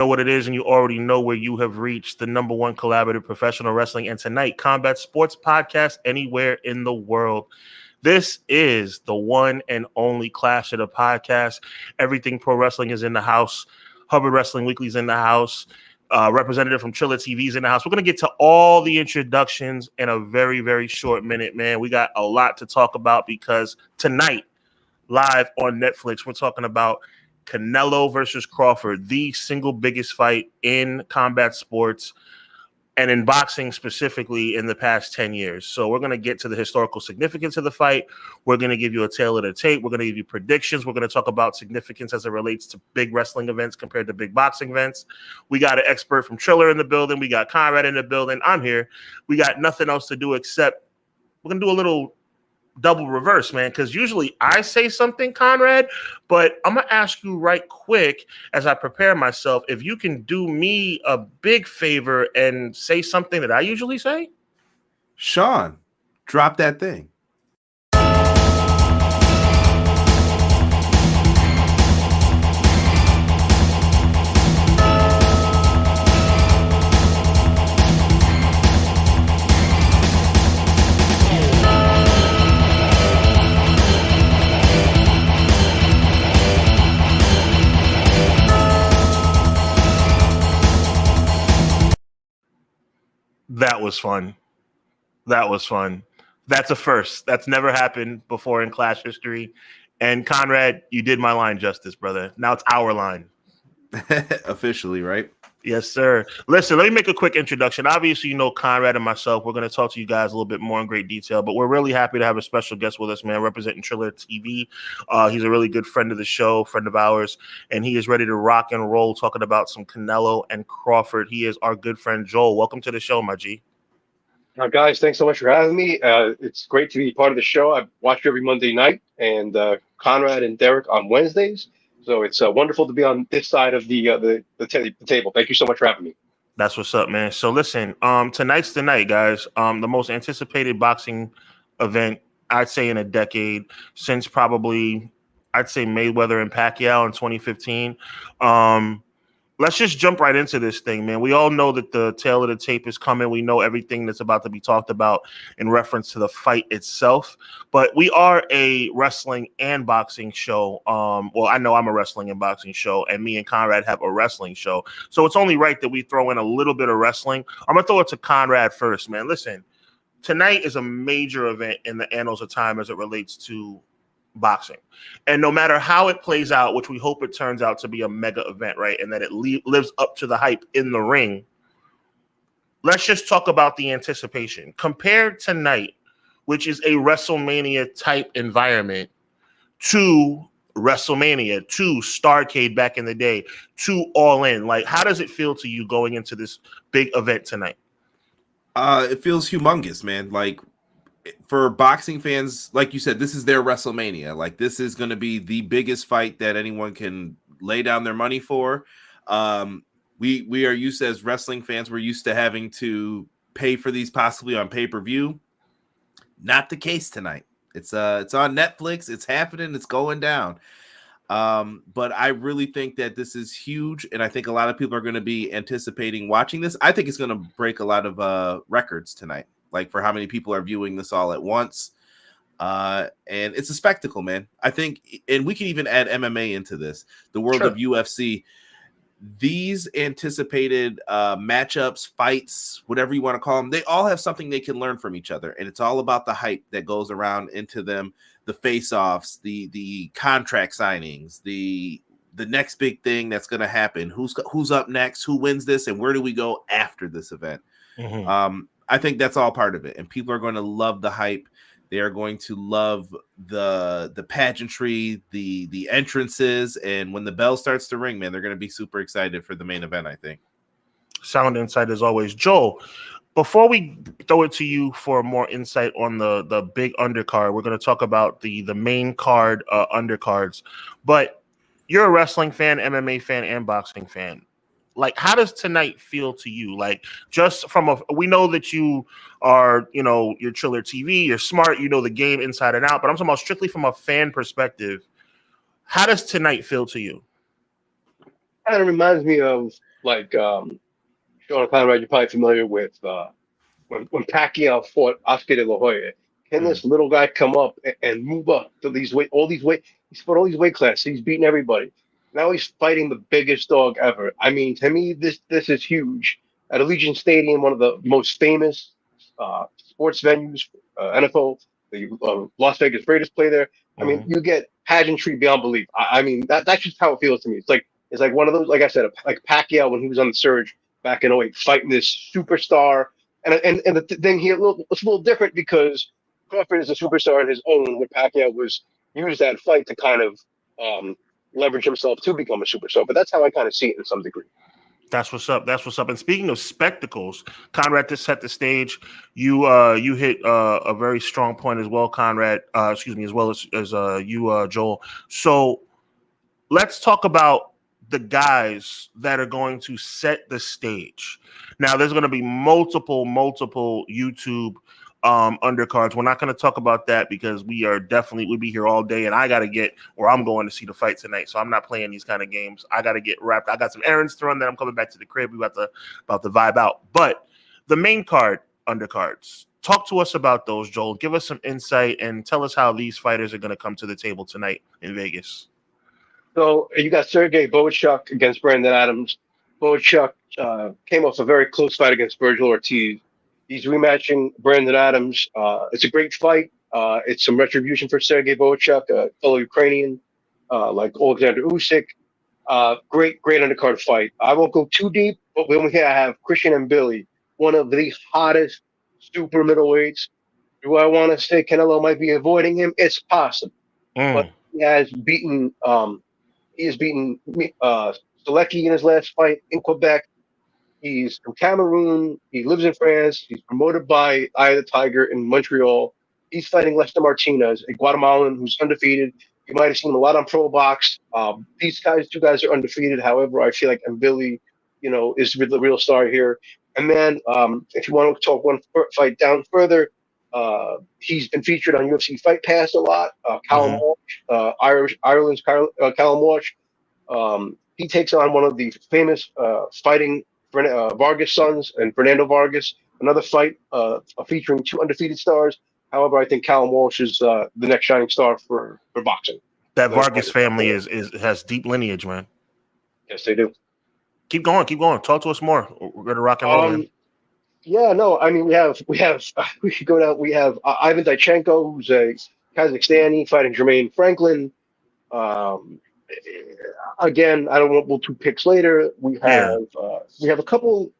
know what it is, and you already know where you have reached, the number one collaborative professional wrestling and tonight combat sports podcast anywhere in the world. This is the one and only Clash of the Podcast. Everything pro wrestling is in the house. Hubbard Wrestling Weekly is in the house. Representative from TrillerTV is in the house. We're going to get to all the introductions in a very, very short minute, man. We got a lot to talk about because tonight, live on Netflix, we're talking about Canelo versus Crawford, the single biggest fight in combat sports and in boxing specifically in the past 10 years. So we're going to get to the historical significance of the fight. We're going to give you a tale of the tape. We're going to give you predictions. We're going to talk about significance as it relates to big wrestling events compared to big boxing events. We got an expert from Triller in the building. We got Conrad in the building. I'm here. We got nothing else to do except we're going to do a little double reverse, man, because usually I say something, Conrad, but I'm going to ask you right quick as I prepare myself if you can do me a big favor and say something that I usually say. Sean, drop that thing. That was fun. That's a first. That's never happened before in Clash history. And Conrad, you did my line justice, brother. Now it's our line. Officially, right? Yes, sir. Listen, let me make a quick introduction. Obviously, you know Conrad and myself. We're going to talk to you guys a little bit more in great detail, but we're really happy to have a special guest with us, man, representing TrillerTV. He's a really good friend of the show, friend of ours, and he is ready to rock and roll talking about some Canelo and Crawford. He is our good friend, Joel. Welcome to the show, my G. Guys, thanks so much for having me. It's great to be part of the show. I watch you every Monday night, and Conrad and Derek on Wednesdays. So it's wonderful to be on this side of the table. Thank you so much for having me. That's what's up, man. So listen, tonight's the night, guys. The most anticipated boxing event, I'd say, in a decade, since probably, I'd say, Mayweather and Pacquiao in 2015. Let's just jump right into this thing, man. We all know that the tail of the tape is coming. We know everything that's about to be talked about in reference to the fight itself. But we are a wrestling and boxing show. Well, I know I'm a wrestling and boxing show, and me and Conrad have a wrestling show. So it's only right that we throw in a little bit of wrestling. I'm going to throw it to Conrad first, man. Listen, tonight is a major event in the annals of time as it relates to boxing, and no matter how it plays out, which we hope it turns out to be a mega event, right, and that it lives up to the hype in the ring, let's just talk about the anticipation compared tonight, which is a WrestleMania type environment, to WrestleMania, to Starrcade back in the day, to All In. Like, how does it feel to you going into this big event tonight? It feels humongous, man. Like, for boxing fans, like you said, this is their WrestleMania. Like, this is going to be the biggest fight that anyone can lay down their money for. We are used, as wrestling fans, we're used to having to pay for these possibly on pay-per-view. Not the case tonight. It's on Netflix. It's happening. It's going down. But I really think that this is huge, and I think a lot of people are going to be anticipating watching this. I think it's going to break a lot of records tonight, like for how many people are viewing this all at once. And it's a spectacle, man. I think, and we can even add MMA into this, the world of UFC. These anticipated matchups, fights, whatever you want to call them, they all have something they can learn from each other. And it's all about the hype that goes around into them, the face-offs, the contract signings, the next big thing that's going to happen. Who's up next? Who wins this? And where do we go after this event? Mm-hmm. I think that's all part of it. And people are going to love the hype. They are going to love the pageantry, the entrances. And when the bell starts to ring, man, they're going to be super excited for the main event, I think. Sound insight as always. Joel, before we throw it to you for more insight on the big undercard, we're going to talk about the main card undercards. But you're a wrestling fan, MMA fan, and boxing fan. Like, how does tonight feel to you? Like, just from we know that you are, you're TrillerTV, you're smart, you know the game inside and out, but I'm talking about strictly from a fan perspective. How does tonight feel to you? Kind of reminds me of like Sean Conrad, you're probably familiar with when Pacquiao fought Oscar De La Hoya. Can this little guy come up and move up to these weight, all these weight? He's fought all these weight classes. He's beaten everybody. Now he's fighting the biggest dog ever. I mean, to me, this is huge. At Allegiant Stadium, one of the most famous sports venues, NFL, the Las Vegas Raiders play there. I mean, you get pageantry beyond belief. I mean, that's just how it feels to me. It's like one of those, like I said, like Pacquiao when he was on the surge back in '08, fighting this superstar. And the thing here, it's a little different because Crawford is a superstar in his own, where Pacquiao used that fight to kind of leverage himself to become a superstar. But that's how I kind of see it in some degree. That's what's up. That's what's up. And speaking of spectacles, Conrad, to set the stage, you hit a very strong point as well, Conrad. Excuse me, as well as you, Joel. So let's talk about the guys that are going to set the stage. Now, there's going to be multiple YouTube undercards. We're not going to talk about that because we'll be here all day, and I got to get where I'm going to see the fight tonight. So I'm not playing these kind of games. I got to get wrapped. I got some errands to run. Then I'm coming back to the crib. We about to vibe out. But the main card undercards. Talk to us about those, Joel. Give us some insight and tell us how these fighters are going to come to the table tonight in Vegas. So you got Sergey Bohachuk against Brandon Adams. Bohachuk came off a very close fight against Virgil Ortiz. He's rematching Brandon Adams. It's a great fight. It's some retribution for Sergey Bohachuk, a fellow Ukrainian, like Alexander Usyk. Great undercard fight. I won't go too deep, but when we have Christian Mbili, one of the hottest super middleweights. Do I want to say Canelo might be avoiding him? It's possible, but he has beaten Selecki in his last fight in Quebec. He's from Cameroon. He lives in France. He's promoted by Eye of the Tiger in Montreal. He's fighting Lester Martinez, a Guatemalan who's undefeated. You might have seen him a lot on Pro Box. These two guys are undefeated. However, I feel like Mbili, is the real star here. And then if you want to talk one fight down further, he's been featured on UFC Fight Pass a lot. Callum Walsh, Ireland's Callum Walsh. He takes on one of the famous fighting Vargas sons and Fernando Vargas. Another fight featuring two undefeated stars. However, I think Callum Walsh is the next shining star for boxing. That Vargas family has deep lineage, man. Yes, they do. Keep going. Talk to us more. We're gonna rock and roll. Yeah, no, I mean we should go down. We have Ivan Dychenko, who's a Kazakhstani fighting Jermaine Franklin. Again, I don't want we'll two picks later. We have a couple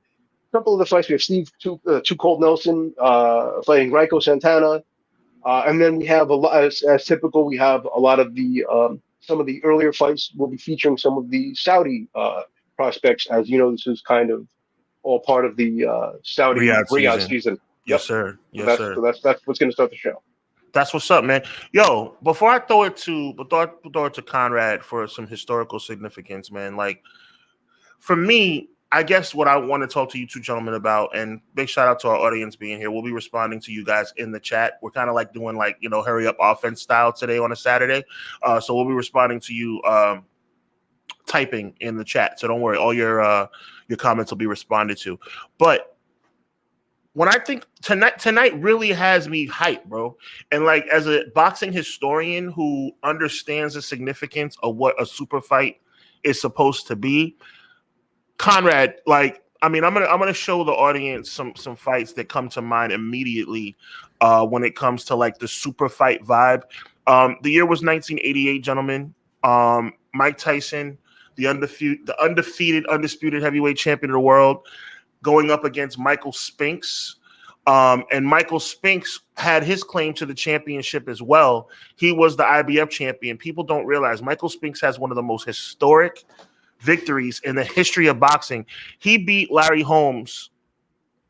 of the fights. We have Steve Too Cold Nelson fighting Raiko Santana, and then we have a lot as typical. We have a lot of the some of the earlier fights will be featuring some of the Saudi prospects. As you know, this is kind of all part of the Saudi Riyadh season. Yes, sir. Yes, sir. So that's what's going to start the show. That's what's up, man. Yo, before I throw it to Conrad for some historical significance, man. Like, for me, I guess what I want to talk to you two gentlemen about, and big shout out to our audience being here. We'll be responding to you guys in the chat. We're kind of like doing hurry up offense style today on a Saturday. So we'll be responding to you typing in the chat. So don't worry, all your comments will be responded to. But when I think tonight really has me hyped, bro. And like as a boxing historian who understands the significance of what a super fight is supposed to be, Conrad, like, I mean, I'm gonna show the audience some fights that come to mind immediately when it comes to like the super fight vibe. The year was 1988, gentlemen. Mike Tyson, the undefeated, undisputed heavyweight champion of the world, going up against Michael Spinks. And Michael Spinks had his claim to the championship as well. He was the IBF champion. People don't realize Michael Spinks has one of the most historic victories in the history of boxing. He beat Larry Holmes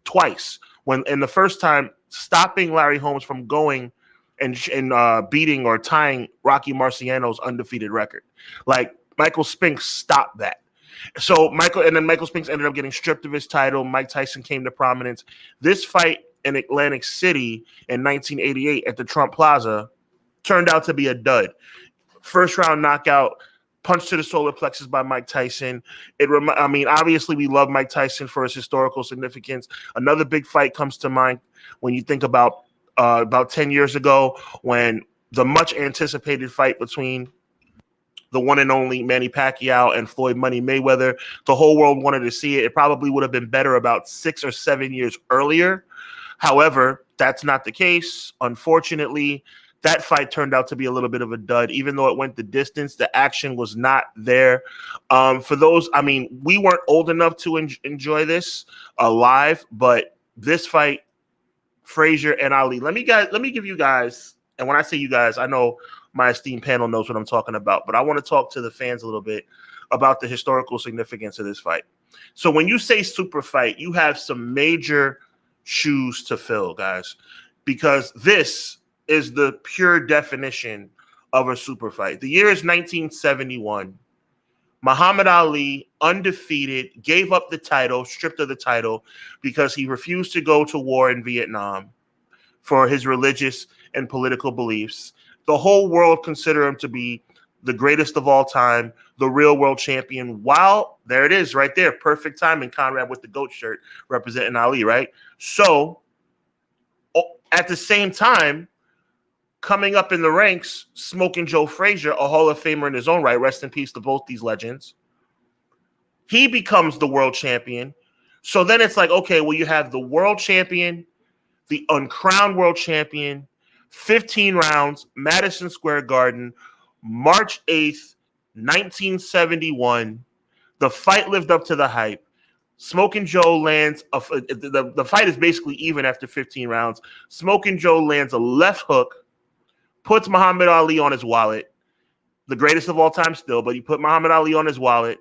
twice. The first time stopping Larry Holmes from going and beating or tying Rocky Marciano's undefeated record. Like, Michael Spinks stopped that. So Michael Spinks ended up getting stripped of his title. Mike Tyson came to prominence. This fight in Atlantic City in 1988 at the Trump Plaza turned out to be a dud. First round knockout. Punch to the solar plexus by Mike Tyson. Obviously we love Mike Tyson for his historical significance. Another big fight comes to mind when you think about 10 years ago when the much anticipated fight between the one and only Manny Pacquiao and Floyd Money Mayweather. The whole world wanted to see it. It probably would have been better about 6 or 7 years earlier. However, that's not the case. Unfortunately, that fight turned out to be a little bit of a dud. Even though it went the distance, the action was not there. For those, we weren't old enough to enjoy this live, but this fight, Frazier and Ali. Let me give you guys, and when I say you guys, I know my esteemed panel knows what I'm talking about, but I want to talk to the fans a little bit about the historical significance of this fight. So when you say super fight, you have some major shoes to fill, guys, because this is the pure definition of a super fight. The year is 1971. Muhammad Ali, undefeated, gave up the title, stripped of the title, because he refused to go to war in Vietnam for his religious and political beliefs. The whole world consider him to be the greatest of all time, the real world champion. Wow, there it is right there. Perfect timing, Conrad with the GOAT shirt representing Ali, right? So at the same time, coming up in the ranks, Smoking Joe Frazier, a Hall of Famer in his own right, rest in peace to both these legends. He becomes the world champion. So then it's like, okay, well, you have the world champion, the uncrowned world champion, 15 rounds, Madison Square Garden, March 8th, 1971. The fight lived up to the hype. Smoking Joe lands, the fight is basically even after 15 rounds. Smoking Joe lands a left hook, puts Muhammad Ali on his wallet. The greatest of all time still, but he put Muhammad Ali on his wallet.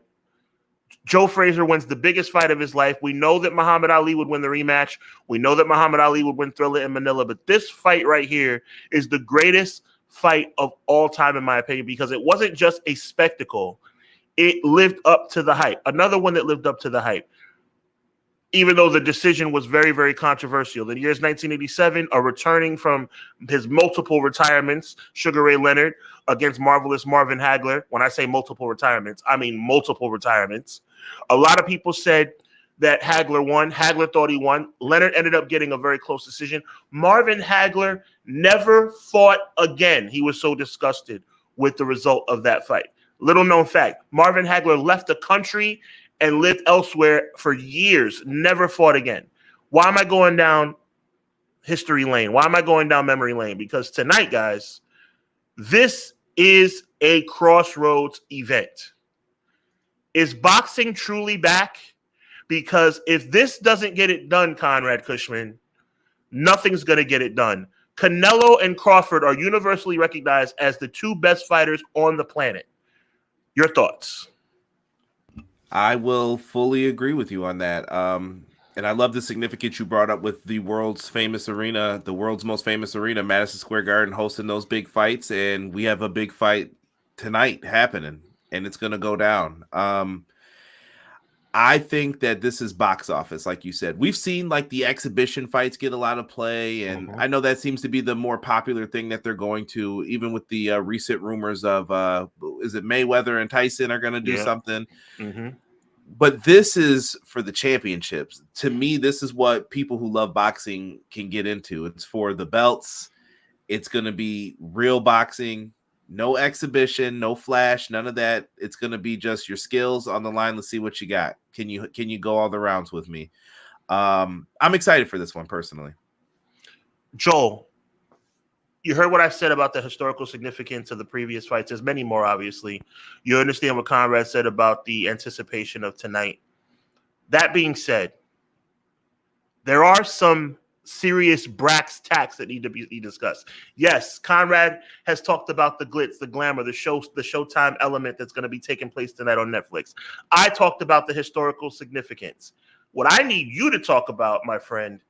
Joe Frazier wins the biggest fight of his life. We know that Muhammad Ali would win the rematch. We know that Muhammad Ali would win Thriller in Manila. But this fight right here is the greatest fight of all time, in my opinion, because it wasn't just a spectacle. It lived up to the hype. Another one that lived up to the hype, even though the decision was very, very controversial. The year is 1987, returning from his multiple retirements, Sugar Ray Leonard against Marvelous Marvin Hagler. When I say multiple retirements, I mean multiple retirements. A lot of people said that Hagler won. Hagler thought he won. Leonard ended up getting a very close decision. Marvin Hagler never fought again. He was so disgusted with the result of that fight. Little known fact, Marvin Hagler left the country and lived elsewhere for years, never fought again. Why am I going down history lane? Why am I going down memory lane? Because tonight, guys, this is a crossroads event. Is boxing truly back? Because if this doesn't get it done, Conrad Cushman, nothing's going to get it done. Canelo and Crawford are universally recognized as the two best fighters on the planet. Your thoughts? I will fully agree with you on that. And I love the significance you brought up with the world's famous arena, the world's most famous arena, Madison Square Garden, hosting those big fights. And we have a big fight tonight happening, and it's going to go down. I think that this is box office, like you said. We've seen like the exhibition fights get a lot of play, and I know that seems to be the more popular thing that they're going to, even with the recent rumors of, is it Mayweather and Tyson are going to do something? But this is for the championships. To me, this is what people who love boxing can get into. It's for the belts. It's going to be real boxing. No exhibition, no flash, none of that. It's going to be just your skills on the line. Let's see what you got. Can you go all the rounds with me? I'm excited for this one personally. Joel, you heard what I said about the historical significance of the previous fights. There's many more, obviously. You understand what Conrad said about the anticipation of tonight. That being said, there are some serious brass tacks that need to be discussed. Yes, Conrad has talked about the glitz, the glamour, the Showtime element that's going to be taking place tonight on Netflix. I talked about the historical significance. What I need you to talk about, my friend,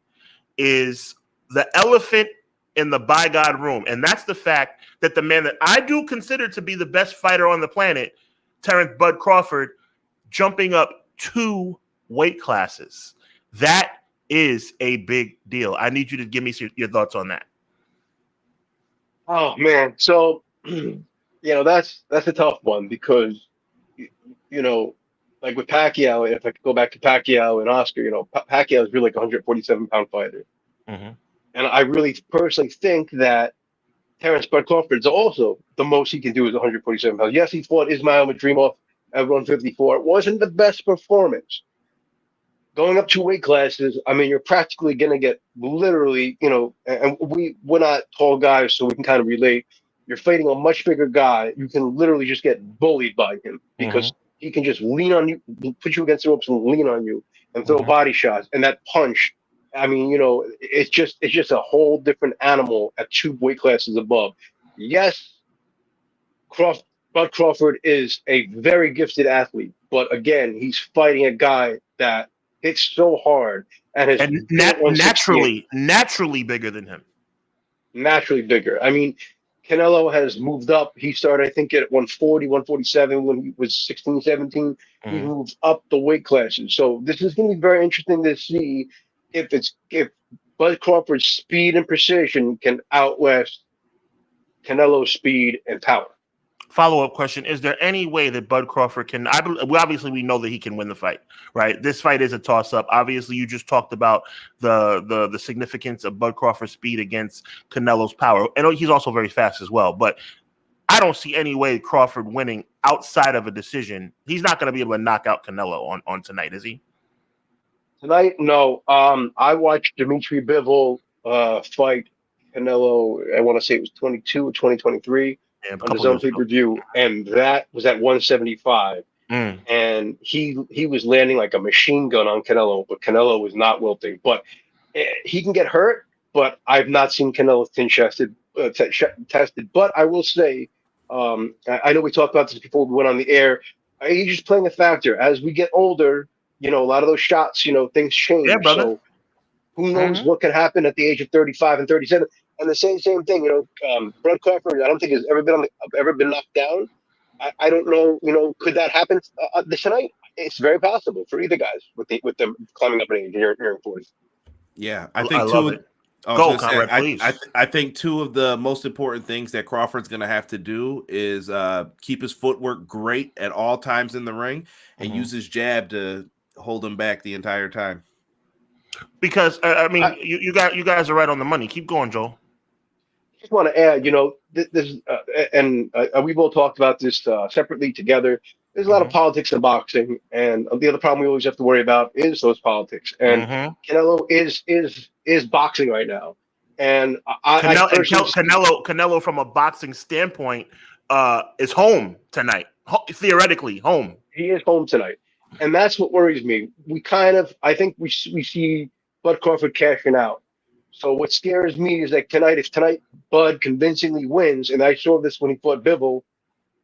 is the elephant in the by God room, and that's the fact that the man that I do consider to be the best fighter on the planet, Terrence Bud Crawford, jumping up 2 weight classes. That is a big deal. I need you to give me your thoughts on that. Oh man, so That's a tough one because y- you know, like with Pacquiao, if I could go back to Pacquiao and Oscar, Pacquiao is really like a 147-pound fighter, Hmm. and I really personally think that Terrence Bud Crawford is also the most he can do is 147 pounds. Yes, he fought Ismail Madrimov at 154. It wasn't the best performance. Going up 2 weight classes, I mean, you're practically going to get literally, and we're not tall guys, so we can kind of relate. You're fighting a much bigger guy. You can literally just get bullied by him Hmm. because he can just lean on you, put you against the ropes and lean on you and throw Hmm. body shots. And that punch, I mean, it's just a whole different animal at 2 weight classes above. Yes, Bud Crawford is a very gifted athlete, but again, he's fighting a guy that hits so hard and has And been at 168, naturally bigger than him. naturally bigger. I mean, Canelo has moved up. He started, I think, at 140, 147 when he was 16, 17. He Hmm. moved up the weight classes. So this is going to be very interesting to see if Bud Crawford's speed and precision can outlast Canelo's speed and power. Follow-up question: is there any way that Bud Crawford can? Obviously we know that he can win the fight, right? This fight is a toss-up. Obviously, you just talked about the significance of Bud Crawford's speed against Canelo's power. And he's also very fast as well. But I don't see any way Crawford winning outside of a decision. He's not going to be able to knock out Canelo on tonight, is he? Tonight, no. I watched Dimitri Bivol fight Canelo. I want to say it was 22 or 2023 Yeah, a on his couple own years pay ago. per view, and that was at 175. Mm. And he was landing like a machine gun on Canelo, but Canelo was not wilting. But he can get hurt. But I've not seen Canelo tested. But I will say, I know we talked about this before we went on the air. He's just playing a factor as we get older. A lot of those shots, things Yeah, change. brother. So who knows Hmm. what can happen at the age of 35 and 37? And the same thing, Bud Crawford, I don't think has ever been knocked down. I don't know, could that happen this tonight? It's very possible for either guys with them climbing up in age near 40. Yeah, I I think love it. I was Go, gonna say Conrad, please. I think two of the most important things that Crawford's gonna have to do is keep his footwork great at all times in the ring and Mhm. use his jab to hold him back the entire time. Because I mean, I you guys are right on the money. Keep going, Joel. just want to add, this, and we've all talked about this separately together. There's a lot of Hmm. politics in boxing, and the other problem we always have to worry about is those politics. And Hmm. Canelo is boxing right now, and I personally Canelo, from a boxing standpoint, is home tonight. Theoretically, home. he is home tonight, and that's what worries me. I think we see Bud Crawford cashing out. So what scares me is that if tonight Bud convincingly wins, and I saw this when he fought Bivol.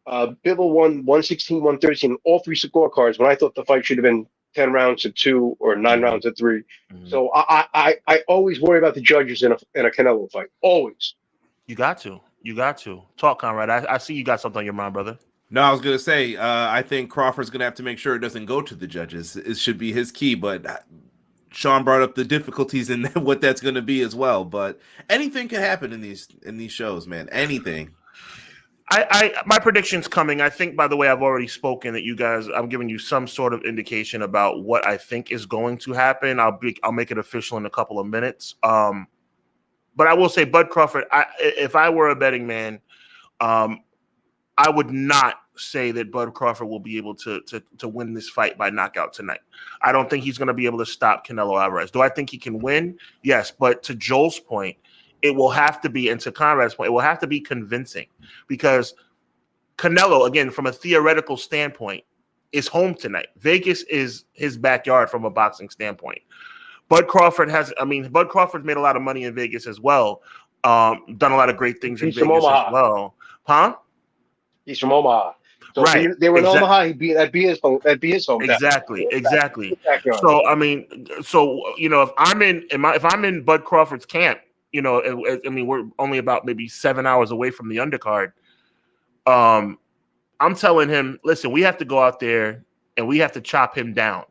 Bivol won 116, 113, all three scorecards when I thought the fight should have been 10 rounds to 2 or 9 Hmm. rounds to 3. Hmm. So I always worry about the judges in a Canelo fight. Always. You got to. You got to talk, Conrad. I see you got something on your mind, brother. No, I was gonna say I think Crawford's gonna have to make sure it doesn't go to the judges. It should be his key, but Sean brought up the difficulties in what that's going to be as well. But anything can happen in these shows, man. Anything. My prediction's coming. I think, by the way, I've already spoken that you guys. I'm giving you some sort of indication about what I think is going to happen. I'll make it official in a couple of minutes. But I will say, Bud Crawford. If I were a betting man, I would not say that Bud Crawford will be able to win this fight by knockout tonight. I don't think he's going to be able to stop Canelo Alvarez. Do I think he can win? Yes, but to Joel's point, it will have to be, and to Conrad's point, it will have to be convincing because Canelo, again, from a theoretical standpoint, is home tonight. Vegas is his backyard from a boxing standpoint. Bud Crawford's made a lot of money in Vegas as well. Done a lot of great things in He's from Vegas as Omaha. well. Huh? He's from Omaha. So Right. if they were in Omaha, that'd be his hometown. Exactly. So if I'm in Bud Crawford's camp, we're only about maybe 7 hours away from the undercard. I'm telling him, listen, we have to go out there and we have to chop him down.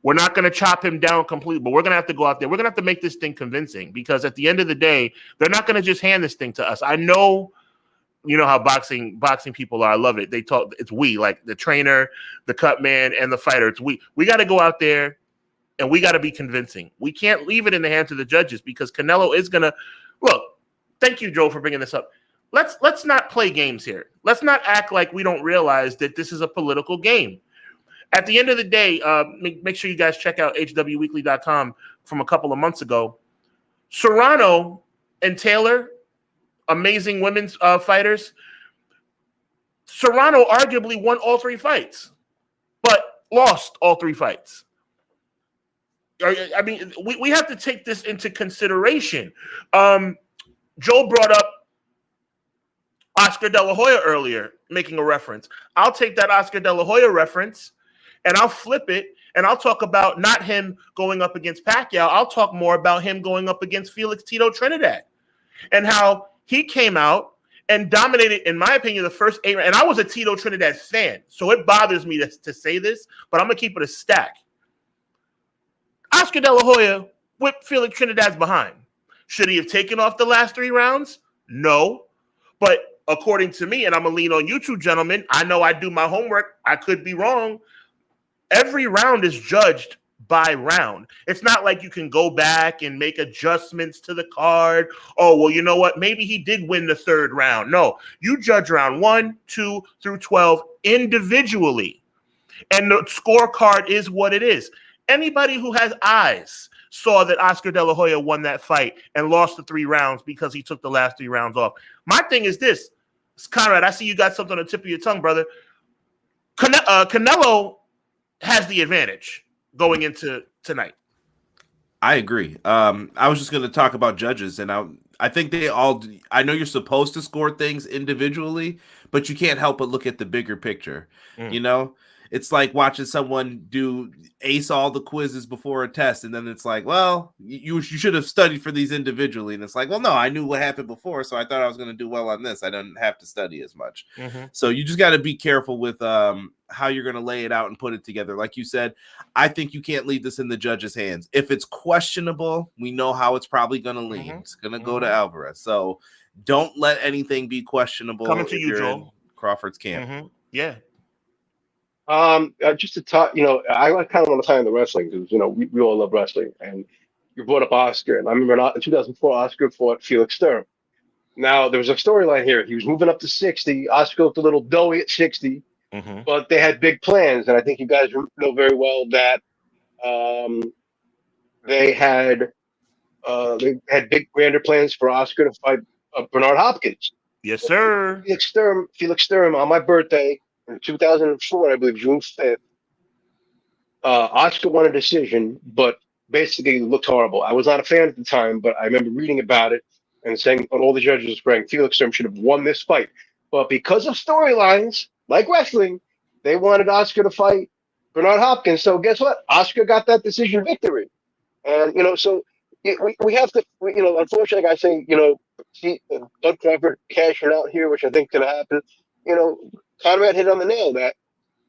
We're not going to chop him down completely, but we're going to have to go out there. We're going to have to make this thing convincing because at the end of the day, they're not going to just hand this thing to us. I know you know how boxing people are. I love it. They talk. It's we, like the trainer, the cut man, and the fighter. It's we. We got to go out there and we got to be convincing. We can't leave it in the hands of the judges because Canelo is gonna look. Thank you, Joe, for bringing this up. Let's not play games here. Let's not act like we don't realize that this is a political game. At the end of the day, make sure you guys check out HWWeekly.com from a couple of months ago. Serrano and Taylor, amazing women's fighters. Serrano arguably won all 3 fights, but lost all 3 fights. I mean, we have to take this into consideration. Joe brought up Oscar De La Hoya earlier, making a reference. I'll take that Oscar De La Hoya reference and I'll flip it and I'll talk about not him going up against Pacquiao. I'll talk more about him going up against Felix Tito Trinidad and how he came out and dominated, in my opinion, the first 8 rounds. And I was a Tito Trinidad fan, so it bothers me to say this, but I'm going to keep it a stack. Oscar De La Hoya whipped Felix Trinidad's behind. Should he have taken off the last 3 rounds? No. But according to me, and I'm going to lean on you two gentlemen, I know I do my homework. I could be wrong. Every round is judged by round. It's not like you can go back and make adjustments to the card. Oh, well, you know what? Maybe he did win the 3rd round. No, you judge round 1, 2 through 12 individually. And the scorecard is what it is. Anybody who has eyes saw that Oscar De La Hoya won that fight and lost the 3 rounds because he took the last 3 rounds off. My thing is this, Conrad, I see you got something on the tip of your tongue, brother. Canelo has the advantage going into tonight. I agree. I was just going to talk about judges, and I think they all. I know you're supposed to score things individually, but you can't help but look at the bigger picture. You know, it's like watching someone do ace all the quizzes before a test, and then it's like, well, you should have studied for these individually, and it's like, well, no, I knew what happened before, so I thought I was going to do well on this. I didn't have to study as much. So you just got to be careful with how you're going to lay it out and put it together. Like you said, I think you can't leave this in the judge's hands. If it's questionable, we know how it's probably going to lean. It's going to go to Alvarez. So don't let anything be questionable. Coming to you, Joel. Crawford's camp. Yeah. Just to talk, I kind of want to tie in the wrestling because, we all love wrestling. And you brought up Oscar. And I remember in 2004, Oscar fought Felix Sturm. Now, there was a storyline here. He was moving up to 60. Oscar looked a little doughy at 60. But they had big plans, and I think you guys know very well that they had big grander plans for Oscar to fight Bernard Hopkins. Yes, sir. Felix Sturm on my birthday in 2004, I believe June 5th. Oscar won a decision, but basically looked horrible. I was not a fan at the time, but I remember reading about it and saying all the judges were saying Felix Sturm should have won this fight, but because of storylines. Like wrestling, they wanted Oscar to fight Bernard Hopkins. So guess what? Oscar got that decision victory. And, so we have to, unfortunately, like I say, see Doug Crawford cashing out here, which I think is going to happen. Conrad hit on the nail that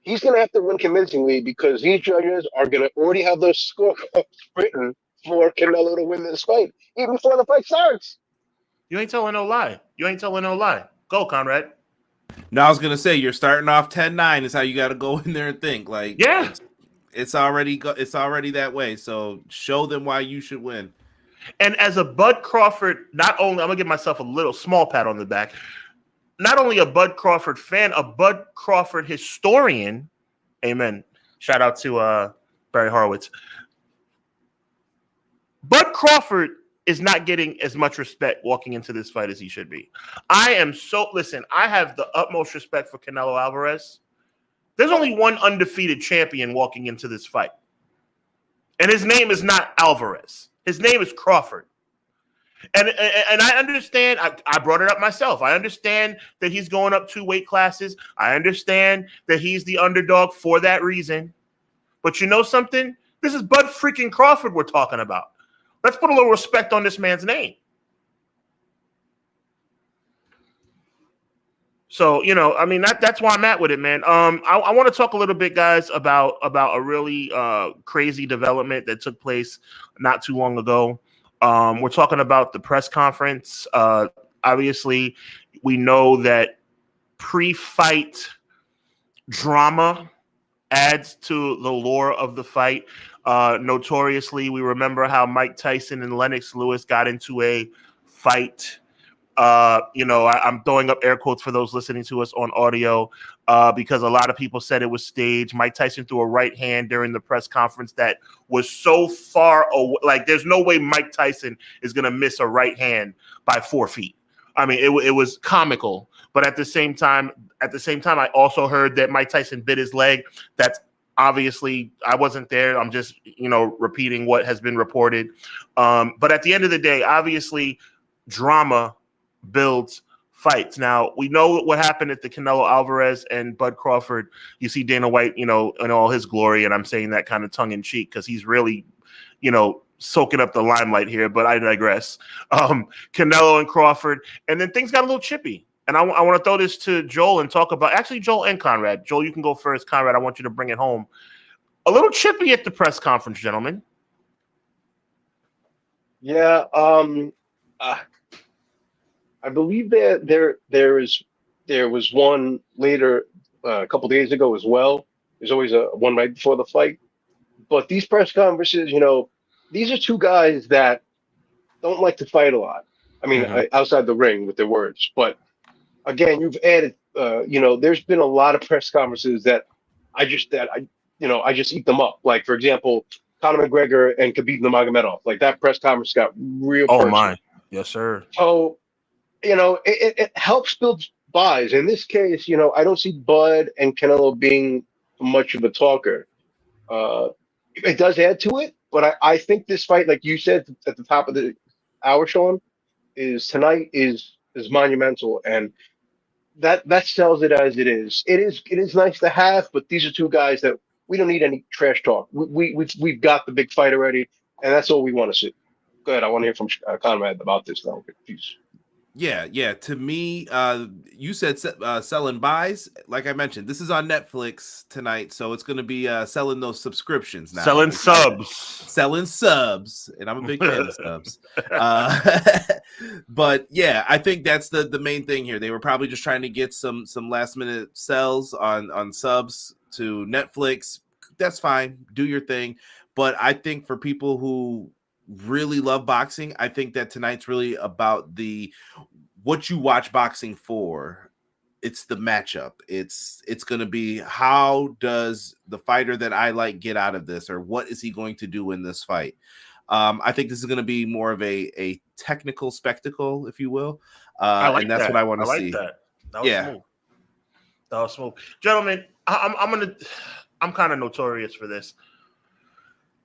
he's going to have to win convincingly because these judges are going to already have those scorecards written for Canelo to win this fight, even before the fight starts. You ain't telling no lie. Go, Conrad. No, I was gonna say you're starting off 10-9 is how you got to go in there and think like, yeah, it's already that way. So show them why you should win. And as a Bud Crawford, not only I'm gonna give myself a little small pat on the back, not only a Bud Crawford fan, a Bud Crawford historian. Amen. Shout out to Barry Horowitz. Bud Crawford is not getting as much respect walking into this fight as he should be. I have the utmost respect for Canelo Alvarez. There's only one undefeated champion walking into this fight. And his name is not Alvarez. His name is Crawford. And I understand, I brought it up myself. I understand that he's going up 2 weight classes. I understand that he's the underdog for that reason. But you know something? This is Bud freaking Crawford we're talking about. Let's put a little respect on this man's name. So, that's why I'm at with it, man. I want to talk a little bit, guys, about a really crazy development that took place not too long ago. We're talking about the press conference. I Obviously, we know that pre-fight drama adds to the lore of the fight. Notoriously, we remember how Mike Tyson and Lennox Lewis got into a fight. I'm throwing up air quotes for those listening to us on audio because a lot of people said it was staged. Mike Tyson threw a right hand during the press conference that was so far away. Like, there's no way Mike Tyson is going to miss a right hand by 4 feet. I mean, it was comical. But at the same time, I also heard that Mike Tyson bit his leg. That's obviously, I wasn't there. I'm just, repeating what has been reported. But at the end of the day, obviously, drama builds fights. Now, we know what happened at the Canelo Alvarez and Bud Crawford. You see Dana White, in all his glory, and I'm saying that kind of tongue in cheek because he's really, soaking up the limelight here, but I digress. Canelo and Crawford, and then things got a little chippy. And I want to throw this to Joel and talk about, actually, Joel and Conrad. Joel, you can go first. Conrad, I want you to bring it home. A little chippy at the press conference, gentlemen. Yeah, I believe that there was one later a couple days ago as well. There's always a one right before the fight. But these press conferences, these are two guys that don't like to fight a lot. I mean, outside the ring with their words. But again, you've added, there's been a lot of press conferences that I just eat them up. Like, for example, Conor McGregor and Khabib Nurmagomedov. Like, that press conference got real personal. Oh, my. Yes, sir. So, it helps build buys. In this case, I don't see Bud and Canelo being much of a talker. It does add to it, but I think this fight, like you said at the top of the hour, Sean, tonight is monumental, and that sells it as it is. It is nice to have, but these are two guys that we don't need any trash talk. We've got the big fight already, and that's all we want to see. Go ahead. I want to hear from Conrad about this now. Please. Yeah. To me, you said selling buys. Like I mentioned, this is on Netflix tonight, so it's going to be selling those subscriptions now. Selling subs, and I'm a big fan of subs. But yeah, I think that's the main thing here. They were probably just trying to get some last minute sells on subs to Netflix. That's fine. Do your thing. But I think for people who really love boxing, I think that tonight's really about what you watch boxing for. It's the matchup. It's going to be, how does the fighter that I like get out of this, or what is he going to do in this fight? I think this is going to be more of a technical spectacle, if you will. And that's what I want to see. That was smooth. That was smooth. Gentlemen, I'm kind of notorious for this.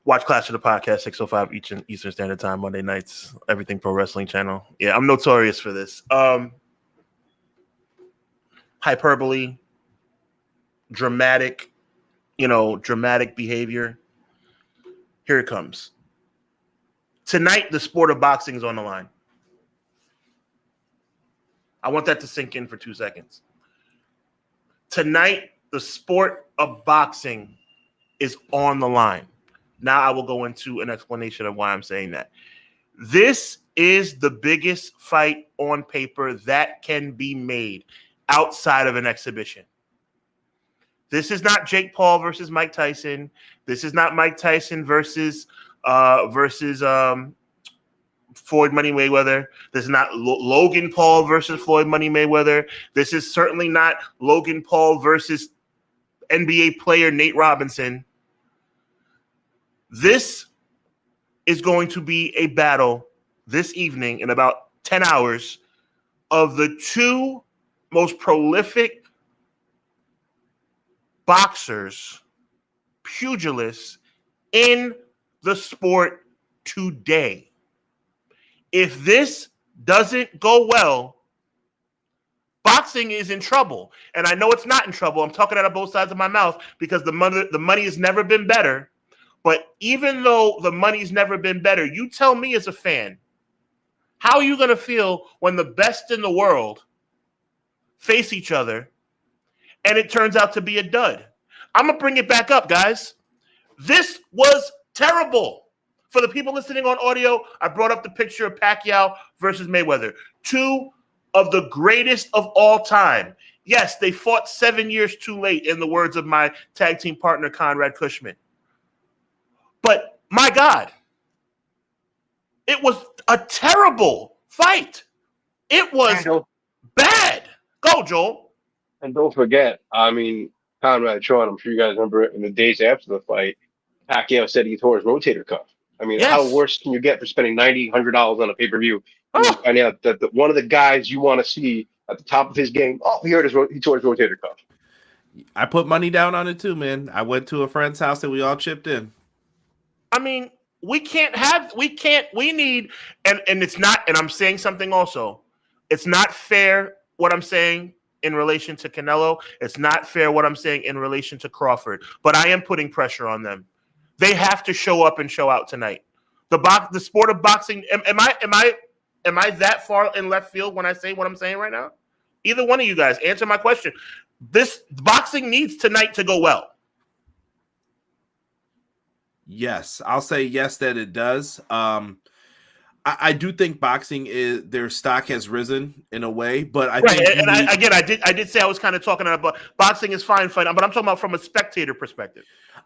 Watch Clash of the Podcast, 6:05 Eastern Standard Time, Monday nights, Everything Pro Wrestling Channel. Yeah, I'm notorious for this. Hyperbole, dramatic behavior. Here it comes. Tonight, the sport of boxing is on the line. I want that to sink in for 2 seconds. Tonight, the sport of boxing is on the line. Now I will go into an explanation of why I'm saying that. This is the biggest fight on paper that can be made outside of an exhibition. This is not Jake Paul versus Mike Tyson. This is not Mike Tyson versus Floyd Money Mayweather. This is not Logan Paul versus Floyd Money Mayweather. This is certainly not Logan Paul versus NBA player Nate Robinson. This is going to be a battle this evening in about 10 hours of the two most prolific boxers, pugilists in the sport today. If this doesn't go well, boxing is in trouble. And I know it's not in trouble. I'm talking out of both sides of my mouth because the money has never been better. But even though the money's never been better, you tell me as a fan, how are you going to feel when the best in the world face each other and it turns out to be a dud? I'm going to bring it back up, guys. This was terrible. For the people listening on audio, I brought up the picture of Pacquiao versus Mayweather. Two of the greatest of all time. Yes, they fought 7 years too late, in the words of my tag team partner, Conrad Cushman. But my God, it was a terrible fight. It was bad. Go, Joel. And don't forget, I mean, Conrad and Sean, I'm sure you guys remember in the days after the fight, Pacquiao said he tore his rotator cuff. I mean, how worse can you get for spending $90-$100 on a pay-per-view? Finding out that one of the guys you want to see at the top of his game, he tore his rotator cuff. I put money down on it too, man. I went to a friend's house and we all chipped in. I mean, we need, and it's not, and I'm saying something also. It's not fair what I'm saying in relation to Canelo. It's not fair what I'm saying in relation to Crawford. But I am putting pressure on them. They have to show up and show out tonight. The sport of boxing. Am I that far in left field when I say what I'm saying right now? Either one of you guys, answer my question. This boxing needs tonight to go well. Yes, I'll say yes that it does. I do think boxing is their stock has risen in a way, but I think I did say I was kind of talking about boxing is fine, but I'm talking about from a spectator perspective.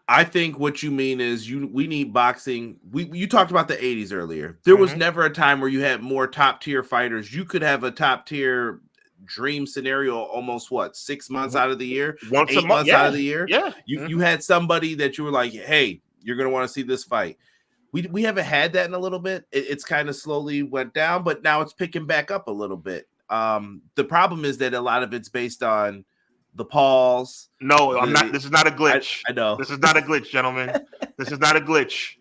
I think what you mean is we need boxing. You talked about the 80s earlier. There was never a time where you had more top tier fighters. You could have a top tier dream scenario almost 6 months out of the year, 8 months out of the year. Yeah, you had somebody that you were like, hey, you're gonna want to see this fight. We haven't had that in a little bit. It's kind of slowly went down, but now it's picking back up a little bit. The problem is that a lot of it's based on the Pauls. No, I'm not. This is not a glitch. I know. This is not a glitch, gentlemen. This is not a glitch.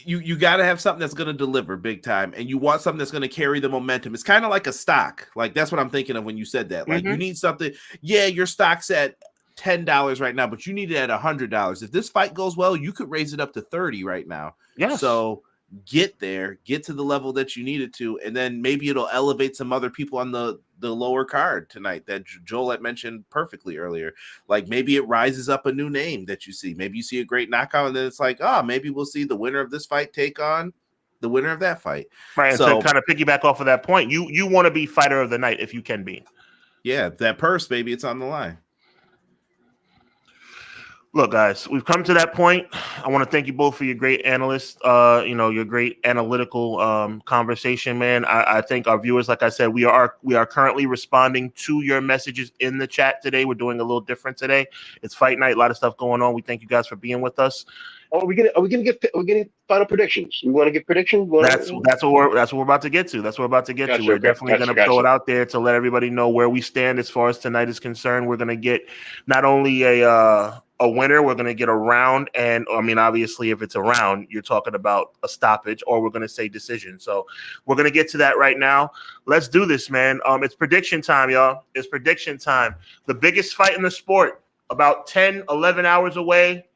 You got to have something that's going to deliver big time, and you want something that's going to carry the momentum. It's kind of like a stock. Like that's what I'm thinking of when you said that. Like you need something. Yeah, your stock's at $10 right now, but you need it at $100. If this fight goes well, you could raise it up to 30 right now. Yes. So get there, get to the level that you need it to, and then maybe it'll elevate some other people on the lower card tonight that Joel had mentioned perfectly earlier. Like maybe it rises up a new name that you see. Maybe you see a great knockout, and then it's like, maybe we'll see the winner of this fight take on the winner of that fight. Right. So to kind of piggyback off of that point, you want to be fighter of the night if you can be. Yeah, that purse, baby, it's on the line. Look, guys, we've come to that point. I want to thank you both for your great analyst, your great analytical conversation, man. I think our viewers, like I said, we are currently responding to your messages in the chat today. We're doing a little different today. It's fight night, a lot of stuff going on. We thank you guys for being with us. Are we getting final predictions? We want to get predictions. That's what we're about to get to. Gotcha, we're definitely going to throw it out there to let everybody know where we stand as far as tonight is concerned. We're going to get not only a winner, we're going to get a round, and I mean, obviously, if it's a round, you're talking about a stoppage, or we're going to say decision. So we're going to get to that right now. Let's do this, man. It's prediction time, y'all. It's prediction time. The biggest fight in the sport, about 10, 11 hours away.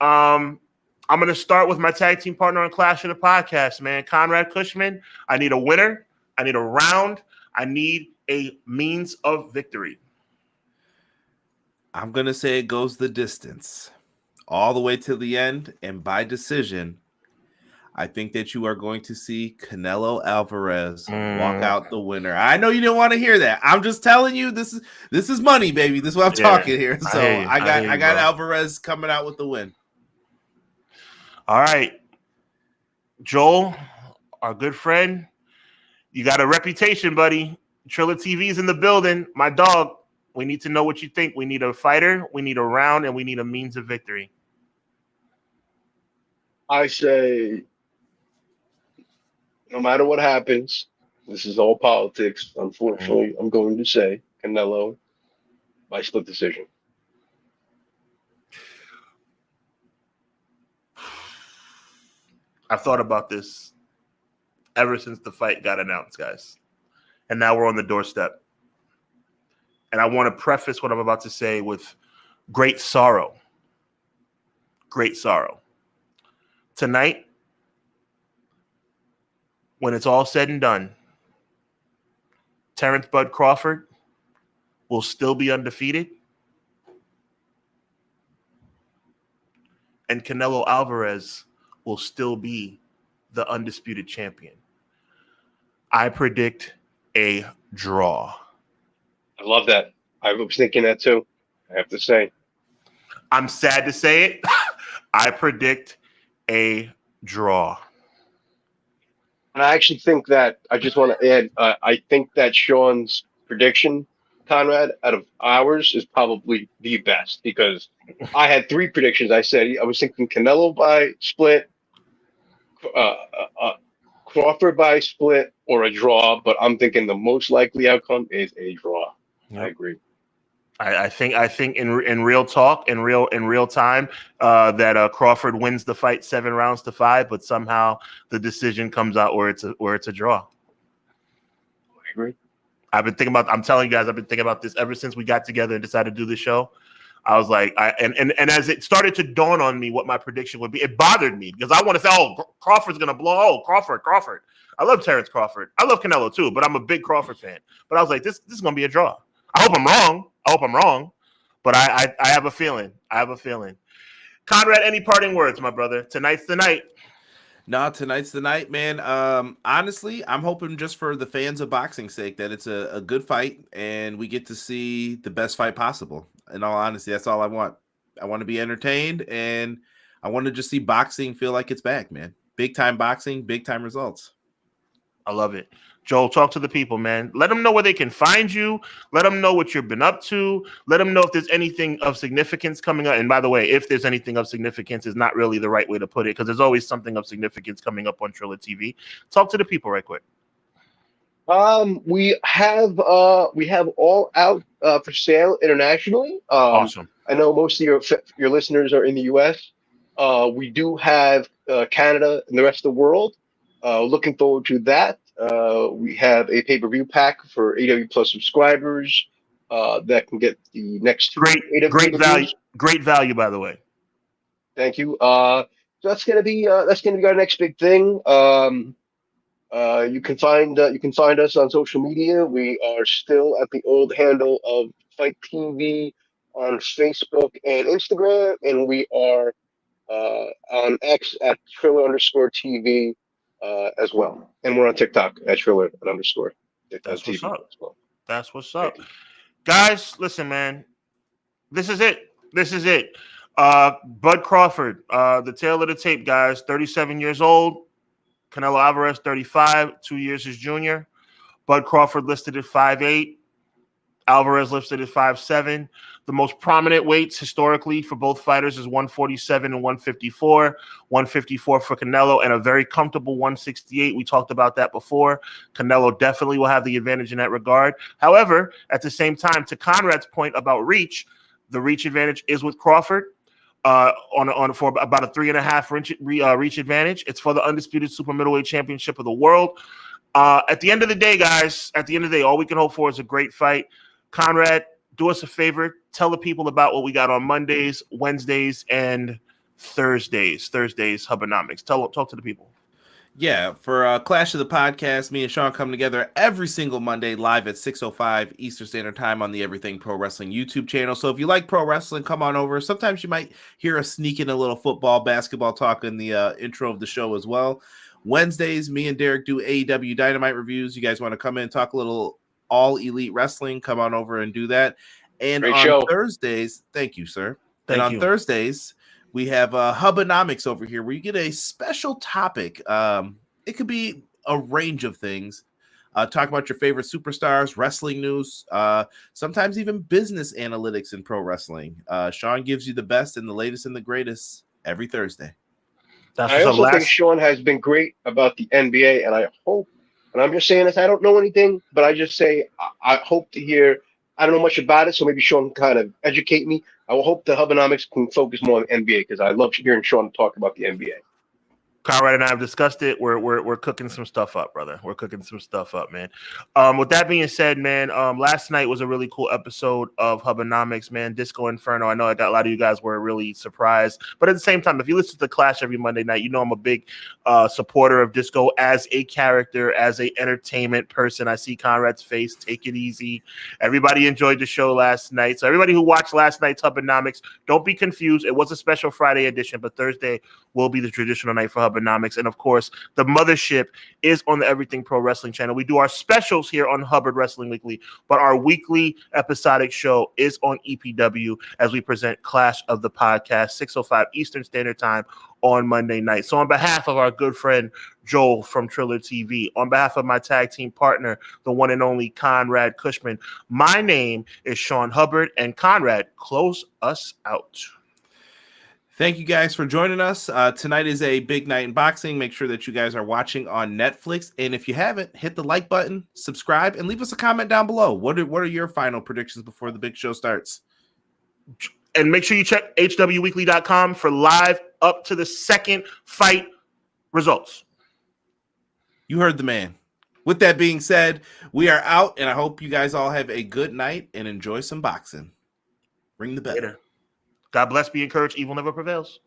I'm going to start with my tag team partner on Clash of the Podcast, man. Conrad Cushman. I need a winner. I need a round. I need a means of victory. I'm going to say it goes the distance all the way to the end. And by decision, I think that you are going to see Canelo Alvarez walk out the winner. I know you didn't want to hear that. I'm just telling you, this is money, baby. This is what I'm talking here. So I got Alvarez coming out with the win. All right, Joel, our good friend, you got a reputation, buddy. TrillerTV is in the building. My dog, we need to know what you think. We need a fighter, we need a round, and we need a means of victory. I say, no matter what happens, this is all politics. Unfortunately, I'm going to say Canelo by split decision. I've thought about this ever since the fight got announced, guys. And now we're on the doorstep. And I want to preface what I'm about to say with great sorrow. Great sorrow. Tonight, when it's all said and done, Terrence Bud Crawford will still be undefeated. And Canelo Alvarez will still be the undisputed champion. I predict a draw. I love that. I was thinking that too, I have to say. I'm sad to say it. I predict a draw. And I actually think that, I just want to add, I think that Sean's prediction, Conrad, out of ours is probably the best, because I had 3 predictions. I was thinking Canelo by split, Crawford by split, or a draw, but I'm thinking the most likely outcome is a draw. Yep. I agree. I think in real talk, in real time, that Crawford wins the fight 7 rounds to 5, but somehow the decision comes out where it's a draw. I agree. I'm telling you guys, I've been thinking about this ever since we got together and decided to do this show. I was like, and as it started to dawn on me what my prediction would be, it bothered me because I want to say, oh, Crawford's gonna blow. Oh, Crawford. I love Terrence Crawford. I love Canelo too, but I'm a big Crawford fan. But I was like, this is gonna be a draw. I hope I'm wrong, but I have a feeling. Conrad, any parting words, my brother? Tonight's the night. No, tonight's the night, man. Honestly, I'm hoping just for the fans of boxing's sake that it's a good fight and we get to see the best fight possible. In all honesty, that's all I want. I want to be entertained and I want to just see boxing feel like it's back, man. Big time boxing, big time results. I love it. Joel, talk to the people, man. Let them know where they can find you. Let them know what you've been up to. Let them know if there's anything of significance coming up. And by the way, if there's anything of significance is not really the right way to put it because there's always something of significance coming up on TrillerTV. Talk to the people right quick. We have all out for sale internationally. Awesome. I know most of your listeners are in the US. We do have Canada and the rest of the world. Looking forward to that. We have a pay-per-view pack for AW Plus subscribers that can get the next 2 great value. Great value, by the way. Thank you. So that's gonna be our next big thing. You can find us on social media. We are still at the old handle of Fight TV on Facebook and Instagram, and we are on X at Triller_TV. As well, and we're on TikTok at Triller_. That's what's up. As well. That's what's up, guys. Listen, man, this is it. Bud Crawford, the tail of the tape, guys. 37 years old. Canelo Alvarez, 35, 2 years his junior. Bud Crawford listed at 5'8". Alvarez listed at 5'7". The most prominent weights historically for both fighters is 147 and 154. 154 for Canelo and a very comfortable 168. We talked about that before. Canelo definitely will have the advantage in that regard. However, at the same time, to Conrad's point about reach, the reach advantage is with Crawford for about a 3.5 reach advantage. It's for the undisputed super middleweight championship of the world. At the end of the day, guys, all we can hope for is a great fight. Conrad, do us a favor. Tell the people about what we got on Mondays, Wednesdays, and Thursdays. HUBBanomics. Talk to the people. Yeah, for Clash of the Podcast, me and Sean come together every single Monday live at 6:05 Eastern Standard Time on the Everything Pro Wrestling YouTube channel. So if you like pro wrestling, come on over. Sometimes you might hear us sneak in a little football, basketball talk in the intro of the show as well. Wednesdays, me and Derek do AEW Dynamite reviews. You guys want to come in and talk a little All Elite Wrestling, come on over and do that. And Great on show. Thursdays, thank you, sir. Thank you. Thursdays, we have HubbAnomics over here where you get a special topic. It could be a range of things. Talk about your favorite superstars, wrestling news, sometimes even business analytics in pro wrestling. Sean gives you the best and the latest and the greatest every Thursday. I also think Sean has been great about the NBA, and I hope, and I'm just saying this, I don't know anything, but I just say I hope to hear, I don't know much about it, so maybe Sean can kind of educate me. I will hope the HUBBanomics can focus more on the NBA because I love hearing Sean talk about the NBA. Conrad and I have discussed it. We're cooking some stuff up, brother. We're cooking some stuff up, man. With that being said, man, last night was a really cool episode of HUBBanomics, man. Disco Inferno. I know I got a lot of you guys were really surprised, but at the same time, if you listen to the Clash every Monday night, you know I'm a big supporter of Disco as a character, as a entertainment person. I see Conrad's face. Take it easy. Everybody enjoyed the show last night. So everybody who watched last night's HUBBanomics, don't be confused. It was a special Friday edition, but Thursday will be the traditional night for HUBBanomics. HUBBanomics. And of course, the mothership is on the Everything Pro Wrestling channel. We do our specials here on Hubbard Wrestling Weekly, but our weekly episodic show is on EPW as we present Clash of the Podcast, 6:05 Eastern Standard Time on Monday night. So on behalf of our good friend Joel from TrillerTV, on behalf of my tag team partner, the one and only Conrad Cushman, my name is Sean Hubbard, and Conrad, close us out. Thank you guys for joining us. Tonight is a big night in boxing. Make sure that you guys are watching on Netflix. And if you haven't, hit the like button, subscribe, and leave us a comment down below. What are your final predictions before the big show starts? And make sure you check HWWeekly.com for live up to the second fight results. You heard the man. With that being said, we are out, and I hope you guys all have a good night and enjoy some boxing. Ring the bell. Later. God bless, be encouraged, evil never prevails.